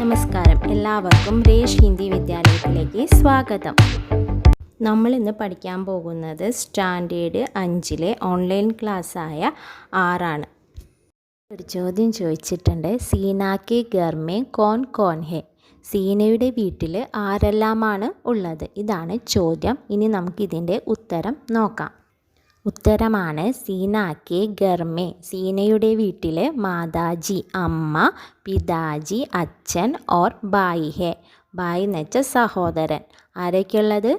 നമസ്കാരം, എല്ലാവർക്കും റേഷ് ഹിന്ദി വിദ്യാലയത്തിലേക്ക് സ്വാഗതം. നമ്മൾ ഇന്ന് പഠിക്കാൻ പോകുന്നത് സ്റ്റാൻഡേർഡ് 5 ഓൺലൈൻ ക്ലാസ്സായ 6 ഒരു ചോദ്യം ചോദിച്ചിട്ടുണ്ട്. സീന കെ ഘർ മേ കോൻ കോൻ ഹെ? സീനയുടെ വീട്ടിൽ ആരെല്ലാമാണ് ഉള്ളത്? ഇതാണ് ചോദ്യം. ഇനി നമുക്കിതിൻ്റെ ഉത്തരം നോക്കാം. ഉത്തരമാണ് സീന കെ ഘർ മേ. സീനയുടെ വീട്ടിൽ മാതാജി അമ്മ, പിതാജി അച്ഛൻ, ഓർ ബായി ഹെ. ബായി എന്ന് വെച്ചാൽ സഹോദരൻ. ആരൊക്കെയുള്ളത്?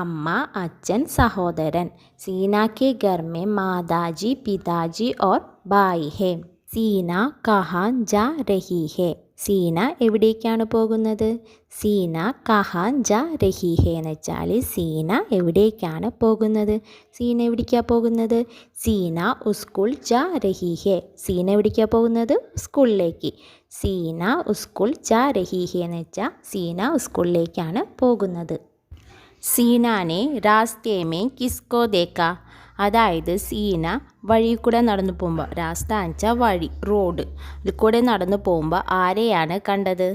അമ്മ, അച്ഛൻ, സഹോദരൻ. സീന കെ ഘർ മേ മാതാജി, പിതാജി ഓർ ബായി ഹെ. സീന കഹാൻ ജാ രഹി ഹെ? സീന എവിടേക്കാണ് പോകുന്നത്? സീന കഹാൻ ജാ രഹി ഹെ എന്ന് വെച്ചാൽ സീന എവിടേക്കാണ് പോകുന്നത്? സീന എവിടേക്കാണ് പോകുന്നത്? സീന ഉസ്കൂൾ ജാ രഹി ഹെ. സീന എവിടേക്കാണ് പോകുന്നത്? സ്കൂളിലേക്ക്. സീന ഉസ്കൂൾ ജാ രഹി ഹെ എന്ന് വെച്ചാൽ സീന സ്കൂളിലേക്കാണ് പോകുന്നത്. സീനാനെ രാസ്തേ മേ കിസ്കോ ദേക്കാ? അതായത് സീന വഴി കൂടെ നടന്നു പോകുമ്പോൾ, രാസ്ത വെച്ചാൽ വഴി, റോഡ്, ഇതിൽ കൂടെ നടന്നു പോകുമ്പോൾ ആരെയാണ് കണ്ടത്?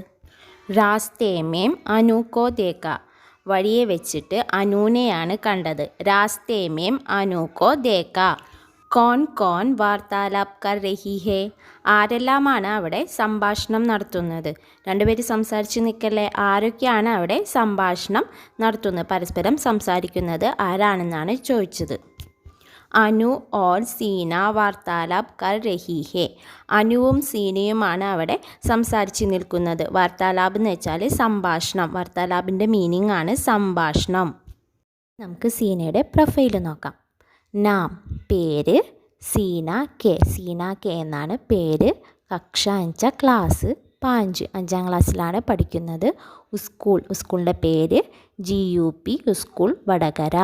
രാസ്തേമേം അനൂക്കോ ദേക്ക. വഴിയെ വെച്ചിട്ട് അനൂനെയാണ് കണ്ടത്. രാസ്തേമേം അനൂക്കോ ദേക്ക. കോൺ കോൺ വാർത്താലാപ് കർ രഹി ഹെ? ആരെല്ലാമാണ് അവിടെ സംഭാഷണം നടത്തുന്നത്? രണ്ടുപേര് സംസാരിച്ച് നിൽക്കല്ലേ? ആരൊക്കെയാണ് അവിടെ സംഭാഷണം നടത്തുന്നത്, പരസ്പരം സംസാരിക്കുന്നത് ആരാണെന്നാണ് ചോദിച്ചത്. അനു ഓർ സീന വാർത്താലാപ് കർ രഹി ഹെ. അനുവും സീനയുമാണ് അവിടെ സംസാരിച്ച് നിൽക്കുന്നത്. വാർത്താലാപ് എന്ന് വെച്ചാൽ സംഭാഷണം. വാർത്താലാപിൻ്റെ മീനിങ് ആണ് സംഭാഷണം. നമുക്ക് സീനയുടെ പ്രൊഫൈൽ നോക്കാം. നാം പേര്, സീന കെ. സീന കെ എന്നാണ് പേര്. കക്ഷ എന്നുവെച്ചാൽ ക്ലാസ്, 5ാം ക്ലാസ്സിലാണ് പഠിക്കുന്നത്. സ്കൂളിൻ്റെ പേര് GUP സ്കൂൾ വടകര.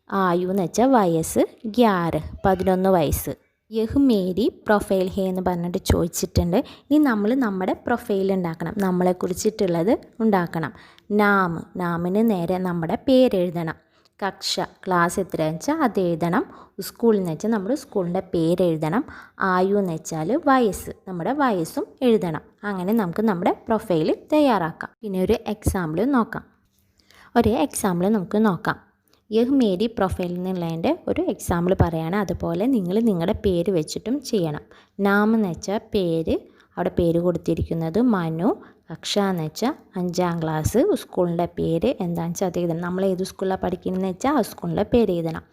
ആയു എന്ന് വെച്ചാൽ വയസ്സ് 11 വയസ്സ്. യഹ് മേരി പ്രൊഫൈൽ ഹേ എന്ന് പറഞ്ഞിട്ട് ചോദിച്ചിട്ടുണ്ട്. ഇനി നമ്മൾ നമ്മുടെ പ്രൊഫൈൽ ഉണ്ടാക്കണം, നമ്മളെക്കുറിച്ചിട്ടുള്ളത് ഉണ്ടാക്കണം. നാമിന് നേരെ നമ്മുടെ പേരെഴുതണം. കക്ഷ ക്ലാസ് എത്രയാണെന്ന് വെച്ചാൽ അത് എഴുതണം. സ്കൂളിൽ എന്ന് വെച്ചാൽ നമ്മൾ സ്കൂളിൻ്റെ പേരെഴുതണം. ആയു എന്ന് വെച്ചാൽ വയസ്സ്, നമ്മുടെ വയസ്സും എഴുതണം. അങ്ങനെ നമുക്ക് നമ്മുടെ പ്രൊഫൈൽ തയ്യാറാക്കാം. പിന്നെ ഒരു എക്സാമ്പിൾ നമുക്ക് നോക്കാം. യഹ് മേരി പ്രൊഫൈൽ എന്നുള്ളതിൻ്റെ ഒരു എക്സാമ്പിൾ പറയുകയാണ്. അതുപോലെ നിങ്ങൾ നിങ്ങളുടെ പേര് വെച്ചിട്ടും ചെയ്യണം. നാം എന്ന് വെച്ചാൽ പേര്, അവിടെ പേര് കൊടുത്തിരിക്കുന്നത് മനു. കക്ഷ എന്ന് വെച്ചാൽ 5ാം ക്ലാസ്. സ്കൂളിൻ്റെ പേര് എന്താണെന്ന് വെച്ചാൽ അത് എഴുതണം. നമ്മൾ ഏത് സ്കൂളിലാണ് പഠിക്കുന്നതെന്ന് വെച്ചാൽ ആ സ്കൂളിൻ്റെ പേര് എഴുതണം.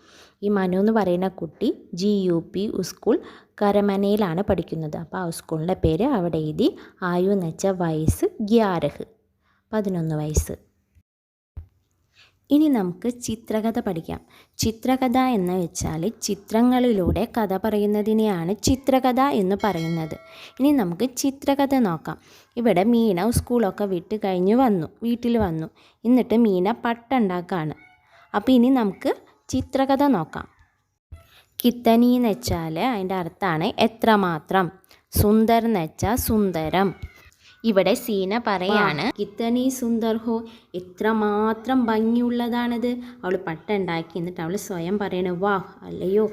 ഈ മനു എന്ന് പറയുന്ന കുട്ടി GUP സ്കൂൾ കരമനയിലാണ് പഠിക്കുന്നത്. അപ്പോൾ ആ സ്കൂളിൻ്റെ പേര് അവിടെ എഴുതി. ആയു എന്ന് വെച്ചാൽ വയസ്സ് 11 വയസ്സ്. ഇനി നമുക്ക് ചിത്രകഥ പഠിക്കാം. ചിത്രകഥ എന്ന് വെച്ചാൽ ചിത്രങ്ങളിലൂടെ കഥ പറയുന്നതിനെയാണ് ചിത്രകഥ എന്ന് പറയുന്നത്. ഇനി നമുക്ക് ചിത്രകഥ നോക്കാം. ഇവിടെ മീന സ്കൂളൊക്കെ വിട്ട് കഴിഞ്ഞ് വീട്ടിൽ വന്നു. എന്നിട്ട് മീന പട്ടുണ്ടാക്കുകയാണ്. അപ്പോൾ ഇനി നമുക്ക് ചിത്രകഥ നോക്കാം. കിത്തനി എന്ന് വെച്ചാൽ അതിൻ്റെ അർത്ഥമാണ് എത്രമാത്രം. സുന്ദർ എന്ന് വെച്ചാൽ സുന്ദരം. ഇവിടെ സീന പറയാണ് കിത്തനി സുന്ദർ ഹോ, എത്രമാത്രം ഭംഗിയുള്ളതാണിത്. അവൾ പട്ടുണ്ടാക്കി. എന്നിട്ട് അവൾ സ്വയം പറയണ വാ, അല്ലയോ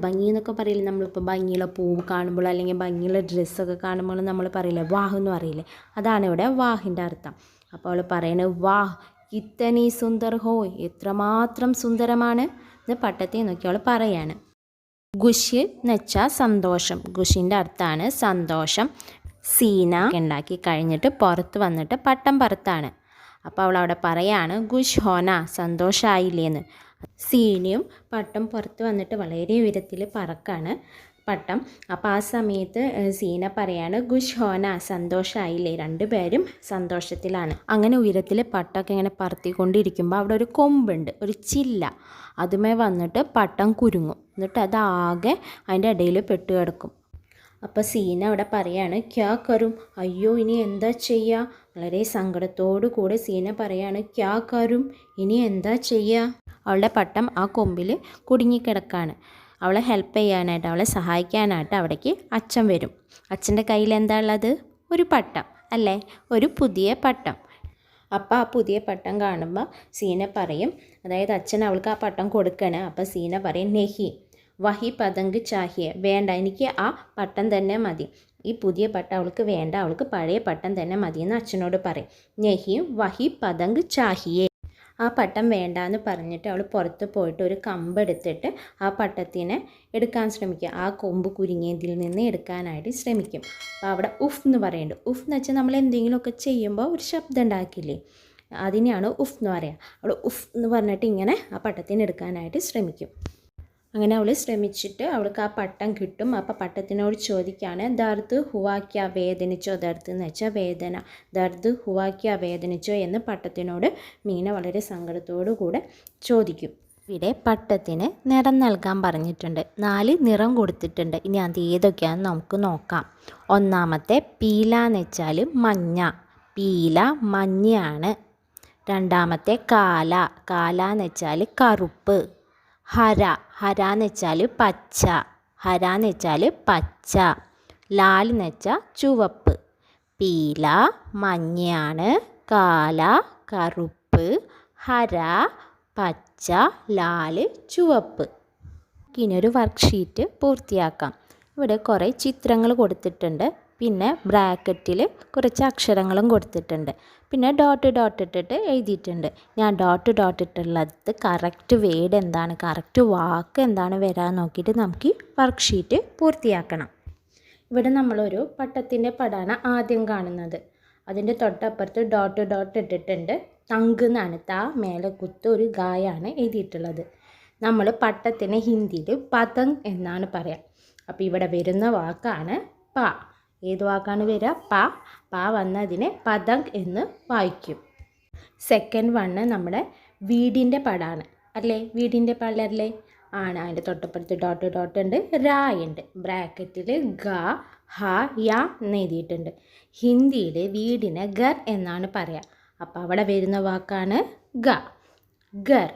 ഭംഗി എന്നൊക്കെ പറയില്ലേ നമ്മളിപ്പോൾ ഭംഗിയുള്ള പൂവ് കാണുമ്പോൾ അല്ലെങ്കിൽ ഭംഗിയുള്ള ഡ്രസ്സൊക്കെ കാണുമ്പോൾ നമ്മൾ പറയില്ലേ വാഹ് എന്ന് പറയില്ലേ, അതാണ് ഇവിടെ വാഹിൻ്റെ അർത്ഥം. അപ്പോൾ അവൾ പറയണ വാഹ് കിത്തനി സുന്ദർ ഹോ, എത്രമാത്രം സുന്ദരമാണ് എന്ന് പട്ടത്തെ നോക്കി അവൾ പറയാണ്. ഖുഷി എന്ന് വെച്ചാൽ സന്തോഷം. ഖുഷിൻ്റെ അർത്ഥമാണ് സന്തോഷം. സീന ഉണ്ടാക്കി കഴിഞ്ഞിട്ട് പുറത്ത് വന്നിട്ട് പട്ടം പറത്താണ്. അപ്പോൾ അവൾ അവിടെ പറയാണ് ഖുഷ് ഹോന, സന്തോഷമായില്ലേന്ന്. സീനയും പട്ടം പുറത്ത് വന്നിട്ട് വളരെ ഉയരത്തിൽ പറക്കാണ് പട്ടം. അപ്പോൾ ആ സമയത്ത് സീന പറയാണ് ഖുഷ് ഹോന, സന്തോഷമായില്ലേ. രണ്ടുപേരും സന്തോഷത്തിലാണ്. അങ്ങനെ ഉയരത്തിൽ പട്ടമൊക്കെ ഇങ്ങനെ പറത്തിക്കൊണ്ടിരിക്കുമ്പോൾ അവിടെ ഒരു കൊമ്പുണ്ട്, ഒരു ചില്ല. അതുമേ വന്നിട്ട് പട്ടം കുരുങ്ങും. എന്നിട്ട് അതാകെ അതിൻ്റെ ഇടയിൽ പെട്ടുകിടക്കും. അപ്പോൾ സീന അവിടെ പറയാണ് ക്യാ കരും, അയ്യോ ഇനി എന്താ ചെയ്യുക. വളരെ സങ്കടത്തോടു കൂടെ സീന പറയാണ് ക്യാ കരും, ഇനി എന്താ ചെയ്യുക. അവളുടെ പട്ടം ആ കൊമ്പിൽ കുടുങ്ങിക്കിടക്കാണ്. അവളെ ഹെൽപ്പ് ചെയ്യാനായിട്ട്, അവളെ സഹായിക്കാനായിട്ട് അവിടേക്ക് അച്ഛൻ വരും. അച്ഛൻ്റെ കയ്യിൽ എന്താ ഉള്ളത്? ഒരു പട്ടം അല്ലേ, ഒരു പുതിയ പട്ടം. അപ്പോൾ ആ പുതിയ പട്ടം കാണുമ്പോൾ സീന പറയും, അതായത് അച്ഛൻ അവൾക്ക് ആ പട്ടം കൊടുക്കണം. അപ്പോൾ സീന പറയും നെഹി വഹി പതങ്ക് ചാഹിയെ, വേണ്ട എനിക്ക് ആ പട്ടം തന്നെ മതി. ഈ പുതിയ പട്ടം അവൾക്ക് വേണ്ട, അവൾക്ക് പഴയ പട്ടം തന്നെ മതി എന്ന് അച്ഛനോട് പറയും. നെഹിയും വഹി പതങ്ക് ചാഹിയെ, ആ പട്ടം വേണ്ടാന്ന് പറഞ്ഞിട്ട് അവൾ പുറത്ത് പോയിട്ട് ഒരു കമ്പെടുത്തിട്ട് ആ പട്ടത്തിനെ എടുക്കാൻ ശ്രമിക്കുക. ആ കൊമ്പ് കുരുങ്ങിയതിൽ നിന്ന് എടുക്കാനായിട്ട് ശ്രമിക്കും. അപ്പോൾ അവിടെ ഉഫ് എന്ന് പറയുന്നുണ്ട്. ഉഫ് എന്ന് വെച്ചാൽ നമ്മൾ എന്തെങ്കിലുമൊക്കെ ചെയ്യുമ്പോൾ ഒരു ശബ്ദം ഉണ്ടാക്കില്ലേ, അതിനെയാണ് ഉഫ് എന്ന് പറയുക. അവൾ ഉഫ് എന്ന് പറഞ്ഞിട്ട് ഇങ്ങനെ ആ പട്ടത്തിനെ എടുക്കാനായിട്ട് ശ്രമിക്കും. അങ്ങനെ അവൾ ശ്രമിച്ചിട്ട് അവൾക്ക് ആ പട്ടം കിട്ടും. അപ്പോൾ പട്ടത്തിനോട് ചോദിക്കുകയാണ്, ദർദ് ഹുവാക്യ, വേദനിച്ചോ? ദർദ് എന്ന് വെച്ചാൽ വേദന. ദർദ് ഹുവാക്യ, വേദനിച്ചോ എന്ന് പട്ടത്തിനോട് മീന വളരെ സങ്കടത്തോടു കൂടെ ചോദിക്കും. ഇവിടെ പട്ടത്തിന് നിറം നൽകാൻ പറഞ്ഞിട്ടുണ്ട്. 4 നിറം കൊടുത്തിട്ടുണ്ട്. ഇനി അത് ഏതൊക്കെയാണെന്ന് നമുക്ക് നോക്കാം. ഒന്നാമത്തെ പീല എന്ന് വെച്ചാൽ മഞ്ഞ, പീല മഞ്ഞയാണ്. രണ്ടാമത്തെ കാല, കാല എന്ന് വെച്ചാൽ കറുപ്പ്. ഹര, ഹര എന്ന് വെച്ചാൽ പച്ച, ഹര എന്ന് വെച്ചാൽ പച്ച. ലാൽ എന്ന് വെച്ചാൽ ചുവപ്പ്. പീല മഞ്ഞയാണ്, കാല കറുപ്പ്, ഹര പച്ച, ലാൽ ചുവപ്പ്. ഇനിയൊരു വർക്ക്ഷീറ്റ് പൂർത്തിയാക്കാം. ഇവിടെ കുറേ ചിത്രങ്ങൾ കൊടുത്തിട്ടുണ്ട്. പിന്നെ ബ്രാക്കറ്റിൽ കുറച്ച് അക്ഷരങ്ങളും കൊടുത്തിട്ടുണ്ട്. പിന്നെ ഡോട്ട് ഡോട്ട് ഇട്ടിട്ട് എഴുതിയിട്ടുണ്ട്. ഞാൻ ഡോട്ട് ഡോട്ട് ഇട്ടുള്ളത് കറക്റ്റ് വേർഡ് എന്താണ്, കറക്റ്റ് വാക്ക് എന്താണ് വരാൻ നോക്കിയിട്ട് നമുക്ക് ഈ വർക്ക്ഷീറ്റ് പൂർത്തിയാക്കണം. ഇവിടെ നമ്മളൊരു പട്ടത്തിൻ്റെ പടമാണ് ആദ്യം കാണുന്നത്. അതിൻ്റെ തൊട്ടപ്പുറത്ത് ഡോട്ട് ഡോട്ട് ഇട്ടിട്ടുണ്ട്. തങ്ക് എന്നാണ്, താ മേലെ കുത്ത് ഒരു ഗായാണ് എഴുതിയിട്ടുള്ളത്. നമ്മൾ പട്ടത്തിന് ഹിന്ദിയിൽ പതംഗ് എന്നാണ് പറയുക. അപ്പോൾ ഇവിടെ വരുന്ന വാക്കാണ് പ. ഏത് വാക്കാണ് വരിക? പ. പ വന്നതിനെ പതംഗ് എന്ന് വായിക്കും. സെക്കൻഡ് വണ്ണ് നമ്മുടെ വീടിൻ്റെ പടമാണ് അല്ലേ? വീടിൻ്റെ പടല്ലേ? ആണ്. അതിൻ്റെ തൊട്ടപ്പുറത്ത് ഡോട്ട് ഡോട്ട് ഉണ്ട്, രായുണ്ട്. ബ്രാക്കറ്റിൽ ഗ, ഹ, യ എന്ന് എഴുതിയിട്ടുണ്ട്. ഹിന്ദിയിൽ വീടിന് ഗർ എന്നാണ് പറയുക. അപ്പോൾ അവിടെ വരുന്ന വാക്കാണ് ഗ, ഗർ.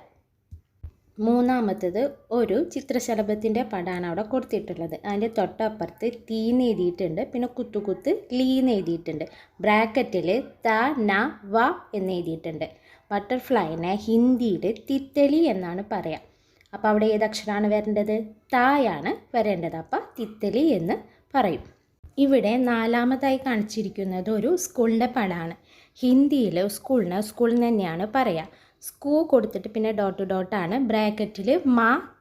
മൂന്നാമത്തത് ഒരു ചിത്രശലഭത്തിൻ്റെ പടമാണ് അവിടെ കൊടുത്തിട്ടുള്ളത്. അതിൻ്റെ തൊട്ടപ്പുറത്ത് തീന്ന് എഴുതിയിട്ടുണ്ട്. പിന്നെ കുത്തുകുത്ത് ലീന്ന് എഴുതിയിട്ടുണ്ട്. ബ്രാക്കറ്റിൽ ത, ന, വ എന്ന് എഴുതിയിട്ടുണ്ട്. ബട്ടർഫ്ലൈനെ ഹിന്ദിയിൽ തിത്തലി എന്നാണ് പറയുക. അപ്പോൾ അവിടെ ഏത് അക്ഷരമാണ് വരേണ്ടത്? തായാണ് വരേണ്ടത്. അപ്പോൾ തിത്തലി എന്ന് പറയും. ഇവിടെ നാലാമതായി കാണിച്ചിരിക്കുന്നത് ഒരു സ്കൂളിൻ്റെ പടമാണ്. ഹിന്ദിയിൽ സ്കൂളിന് സ്കൂൾ തന്നെയാണ് പറയുക. സ്കൂ കൊടുത്തിട്ട് പിന്നെ ഡോട്ട് ഡോട്ടാണ്. ബ്രാക്കറ്റിൽ മ,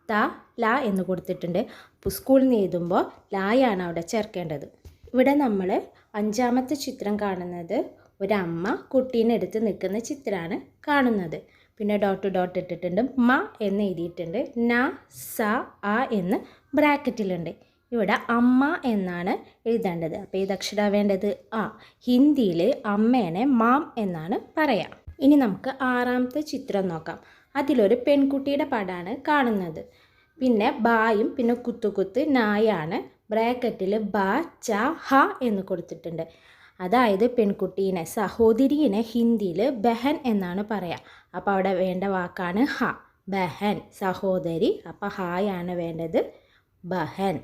ത, ല എന്ന് കൊടുത്തിട്ടുണ്ട്. അപ്പോൾ സ്കൂളിൽ നിന്ന് എഴുതുമ്പോൾ ലായാണ് അവിടെ ചേർക്കേണ്ടത്. ഇവിടെ നമ്മൾ അഞ്ചാമത്തെ ചിത്രം കാണുന്നത് ഒരമ്മ കുട്ടീനെ എടുത്ത് നിൽക്കുന്ന ചിത്രമാണ് കാണുന്നത്. പിന്നെ ഡോട്ട് ഡോട്ട് ഇട്ടിട്ടുണ്ട്. മ എന്ന് എഴുതിയിട്ടുണ്ട്. ന, സ, ആ എന്ന് ബ്രാക്കറ്റിലുണ്ട്. ഇവിടെ അമ്മ എന്നാണ് എഴുതേണ്ടത്. അപ്പോൾ ഏത് അക്ഷരമാണ് വേണ്ടത്? ആ. ഹിന്ദിയിൽ അമ്മേനെ മാം എന്നാണ് പറയുക. ഇനി നമുക്ക് ആറാമത്തെ ചിത്രം നോക്കാം. അതിലൊരു പെൺകുട്ടിയുടെ പടമാണ് കാണുന്നത്. പിന്നെ ബായും പിന്നെ കുത്തുകുത്ത് നായാണ്. ബ്രാക്കറ്റിൽ ബ, ച, ഹ എന്ന് കൊടുത്തിട്ടുണ്ട്. അതായത് പെൺകുട്ടീനെ, സഹോദരീനെ ഹിന്ദിയിൽ ബഹൻ എന്നാണ് പറയുക. അപ്പോൾ അവിടെ വേണ്ട വാക്കാണ് ഹ, ബഹൻ, സഹോദരി. അപ്പോൾ ഹായാണ് വേണ്ടത്, ബഹൻ.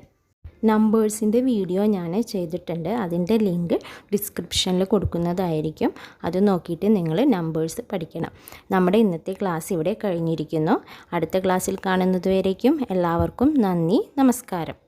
നമ്പേഴ്സിൻ്റെ വീഡിയോ ഞാൻ ചെയ്തിട്ടുണ്ട്. അതിൻ്റെ ലിങ്ക് ഡിസ്ക്രിപ്ഷനിൽ കൊടുക്കുന്നതായിരിക്കും. അത് നോക്കിയിട്ട് നിങ്ങൾ നമ്പേഴ്സ് പഠിക്കണം. നമ്മുടെ ഇന്നത്തെ ക്ലാസ് ഇവിടെ കഴിഞ്ഞിരിക്കുന്നു. അടുത്ത ക്ലാസ്സിൽ കാണുന്നതുവരേക്കും എല്ലാവർക്കും നന്ദി, നമസ്കാരം.